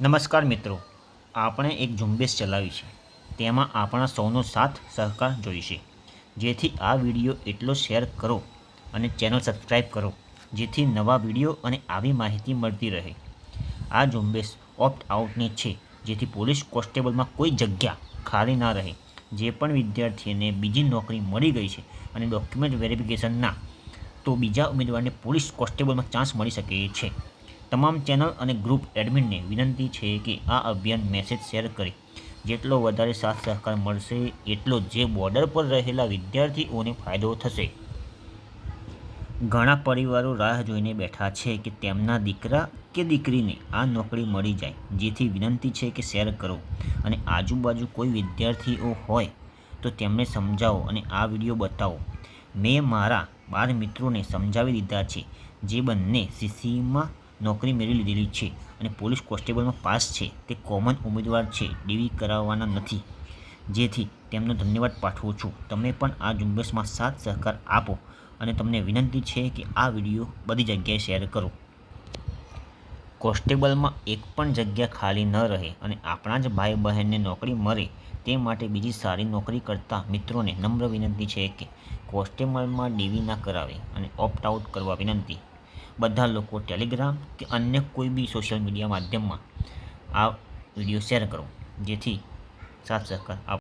નમસ્કાર મિત્રો, આપણે એક ઝુંબેશ ચલાવી છે. તેમાં આપણા સૌનો સાથ સહકાર જોઈશે. જેથી આ વિડીયો એટલો શેર કરો અને ચેનલ સબસ્ક્રાઈબ કરો, જેથી નવા વિડીયો અને આવી માહિતી મળતી રહે. આ ઝુંબેશ ઓપ્ટ આઉટની છે, જેથી પોલીસ કોન્સ્ટેબલમાં કોઈ જગ્યા ખાલી ના રહે. જે પણ વિદ્યાર્થીને બીજી નોકરી મળી ગઈ છે અને ડોક્યુમેન્ટ વેરિફિકેશન ના, તો બીજા ઉમેદવારને પોલીસ કોન્સ્ટેબલમાં ચાન્સ મળી શકે છે. તમામ ચેનલ અને ગ્રુપ એડમિનને વિનંતી છે કે આ અભિયાન મેસેજ શેર કરી જેટલો વધારે સાથ સહકાર મળશે એટલો જે બોર્ડર પર રહેલા વિદ્યાર્થીઓને ફાયદો થશે. ઘણા પરિવારો રાહ જોઈને બેઠા છે કે તેમના દીકરા કે દીકરીને આ નોકરી મળી જાય. જેથી વિનંતી છે કે શેર કરો અને આજુબાજુ કોઈ વિદ્યાર્થીઓ હોય તો તેમને સમજાવો અને આ વિડીયો બતાવો. મેં મારા 12 મિત્રોને સમજાવી દીધા છે, જે બંને સીસીમાં નોકરી મેળવી લીધેલી છે અને પોલીસ કોન્સ્ટેબલમાં પાસ છે. તે કોમન ઉમેદવાર છે, ડીવી કરાવવાના નથી. જેથી તેમનો ધન્યવાદ પાઠવું છું. તમે પણ આ ઝુંબેશમાં સાથ સહકાર આપો અને તમને વિનંતી છે કે આ વિડીયો બધી જગ્યાએ શેર કરો. કોન્સ્ટેબલમાં એક પણ જગ્યા ખાલી ન રહે અને આપણા જ ભાઈ બહેનને નોકરી મળે તે માટે બીજી સારી નોકરી કરતા મિત્રોને નમ્ર વિનંતી છે કે કોન્સ્ટેબલમાં ડીવી ના કરાવે અને ઓપ્ટ આઉટ કરવા વિનંતી. બધા લોકો ટેલિગ્રામ કે અન્ય કોઈ બી સોશિયલ મીડિયા માધ્યમમાં આ વિડીયો શેર કરો, જેથી સાથ સહકાર આપો.